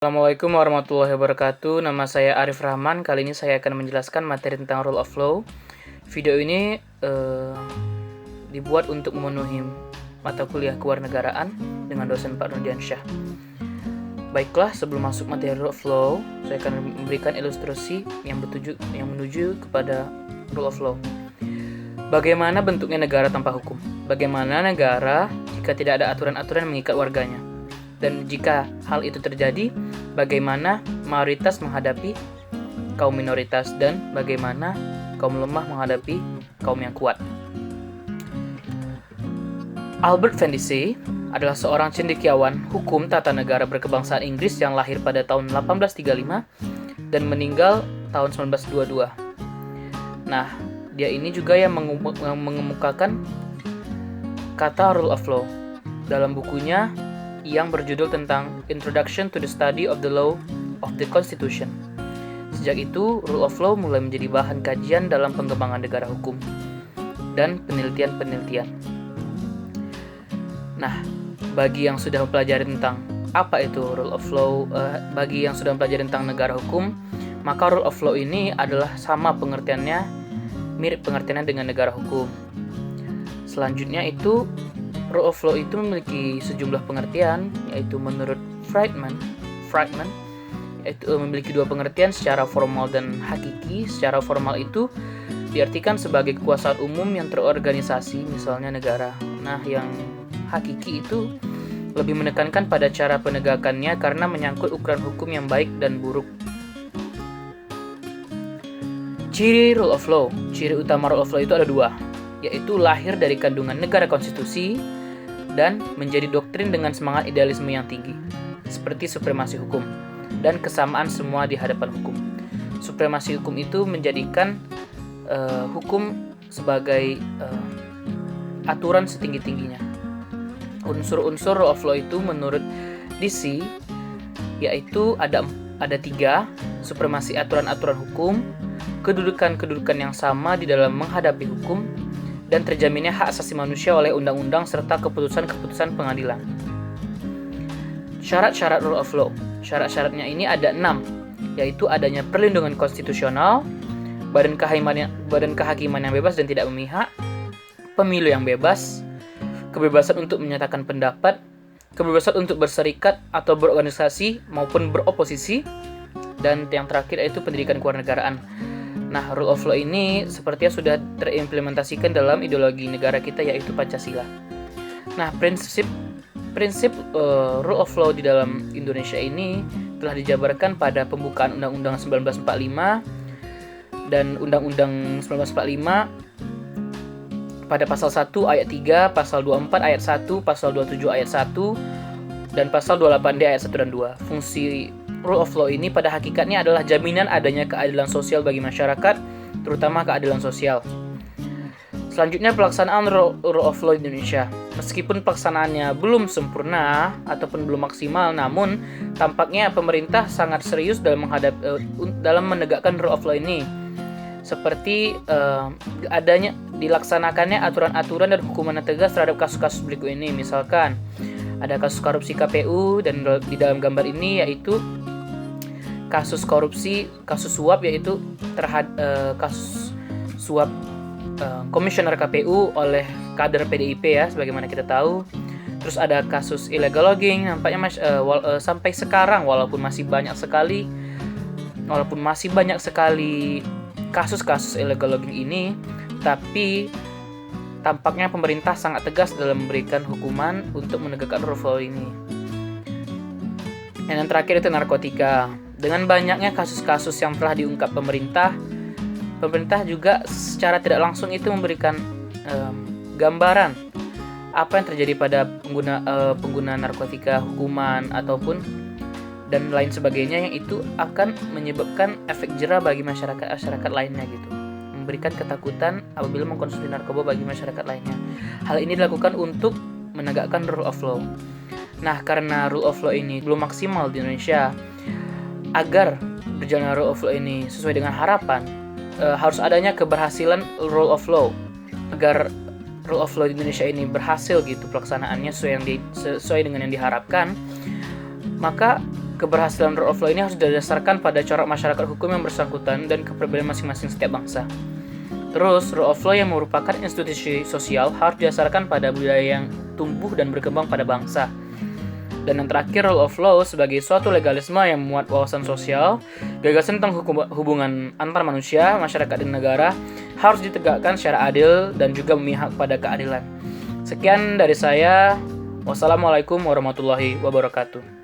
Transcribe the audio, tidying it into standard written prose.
Assalamualaikum warahmatullahi wabarakatuh. Nama saya Arif Rahman. Kali ini saya akan menjelaskan materi tentang rule of law. Video ini dibuat untuk memenuhi mata kuliah kewarganegaraan dengan dosen Pak Nurdiansyah. Baiklah, sebelum masuk materi rule of law, saya akan memberikan ilustrasi yang menuju kepada rule of law. Bagaimana bentuknya negara tanpa hukum? Bagaimana negara jika tidak ada aturan-aturan yang mengikat warganya? Dan jika hal itu terjadi, bagaimana mayoritas menghadapi kaum minoritas dan bagaimana kaum lemah menghadapi kaum yang kuat. Albert Vendici adalah seorang cendekiawan hukum tata negara berkebangsaan Inggris yang lahir pada tahun 1835 dan meninggal tahun 1922. Nah, dia ini juga yang mengemukakan kata rule of law dalam bukunya yang berjudul tentang Introduction to the Study of the Law of the Constitution. Sejak itu, rule of law mulai menjadi bahan kajian dalam pengembangan negara hukum dan penelitian-penelitian. Nah, bagi yang sudah mempelajari tentang apa itu rule of law, bagi yang sudah mempelajari tentang negara hukum, maka rule of law ini adalah sama pengertiannya, mirip pengertiannya dengan negara hukum. Selanjutnya itu, rule of law itu memiliki sejumlah pengertian, yaitu menurut Friedman yaitu memiliki dua pengertian secara formal dan hakiki. Secara formal itu diartikan sebagai kekuasaan umum yang terorganisasi, misalnya negara. Nah, yang hakiki itu lebih menekankan pada cara penegakannya karena menyangkut ukuran hukum yang baik dan buruk. Ciri rule of law, ciri utama rule of law itu ada dua, yaitu lahir dari kandungan negara konstitusi dan menjadi doktrin dengan semangat idealisme yang tinggi, seperti supremasi hukum dan kesamaan semua di hadapan hukum. Supremasi hukum itu menjadikan hukum sebagai aturan setinggi-tingginya. Unsur-unsur rule of law itu menurut DC yaitu ada tiga: supremasi aturan-aturan hukum, kedudukan-kedudukan yang sama di dalam menghadapi hukum, dan terjaminnya hak asasi manusia oleh undang-undang serta keputusan-keputusan pengadilan. Syarat-syarat rule of law. Syarat-syaratnya ini ada 6, yaitu adanya perlindungan konstitusional, badan kehakiman yang bebas dan tidak memihak, pemilu yang bebas, kebebasan untuk menyatakan pendapat, kebebasan untuk berserikat atau berorganisasi maupun beroposisi, dan yang terakhir yaitu pendidikan kewarganegaraan. Nah, rule of law ini sepertinya sudah terimplementasikan dalam ideologi negara kita, yaitu Pancasila. Nah, prinsip rule of law di dalam Indonesia ini telah dijabarkan pada pembukaan Undang-Undang 1945 dan Undang-Undang 1945 pada pasal 1 ayat 3, pasal 24 ayat 1, pasal 27 ayat 1, dan pasal 28D ayat 1 dan 2. Fungsi rule of law ini pada hakikatnya adalah jaminan adanya keadilan sosial bagi masyarakat, terutama keadilan sosial. Selanjutnya, pelaksanaan rule of law di Indonesia. Meskipun pelaksanaannya belum sempurna ataupun belum maksimal, namun tampaknya pemerintah sangat serius dalam menegakkan rule of law ini. Seperti adanya dilaksanakannya aturan-aturan dan hukuman yang tegas terhadap kasus-kasus berikut ini. Misalkan ada kasus korupsi KPU, dan di dalam gambar ini yaitu kasus korupsi, kasus suap, yaitu kasus suap komisioner KPU oleh kader PDIP ya, sebagaimana kita tahu. Terus ada kasus illegal logging, nampaknya sampai sekarang walaupun masih banyak sekali kasus-kasus illegal logging ini, tapi tampaknya pemerintah sangat tegas dalam memberikan hukuman untuk menegakkan rule of law ini. Dan yang terakhir itu narkotika. Dengan banyaknya kasus-kasus yang telah diungkap pemerintah juga secara tidak langsung itu memberikan gambaran apa yang terjadi pada pengguna narkotika, hukuman ataupun dan lain sebagainya, yang itu akan menyebabkan efek jera bagi masyarakat lainnya gitu. Memberikan ketakutan apabila mengkonsumsi narkoba bagi masyarakat lainnya. Hal ini dilakukan untuk menegakkan rule of law. Nah, karena rule of law ini belum maksimal di Indonesia, agar berjalan rule of law ini sesuai dengan harapan, harus adanya keberhasilan rule of law. Agar rule of law di Indonesia ini berhasil gitu pelaksanaannya sesuai dengan yang diharapkan, maka keberhasilan rule of law ini harus didasarkan pada corak masyarakat hukum yang bersangkutan dan kepribadian masing-masing setiap bangsa. Terus, rule of law yang merupakan institusi sosial harus didasarkan pada budaya yang tumbuh dan berkembang pada bangsa. Dan yang terakhir, rule of law sebagai suatu legalisme yang memuat wawasan sosial, gagasan tentang hubungan antar manusia, masyarakat, dan negara harus ditegakkan secara adil dan juga memihak pada keadilan. Sekian dari saya. Wassalamualaikum warahmatullahi wabarakatuh.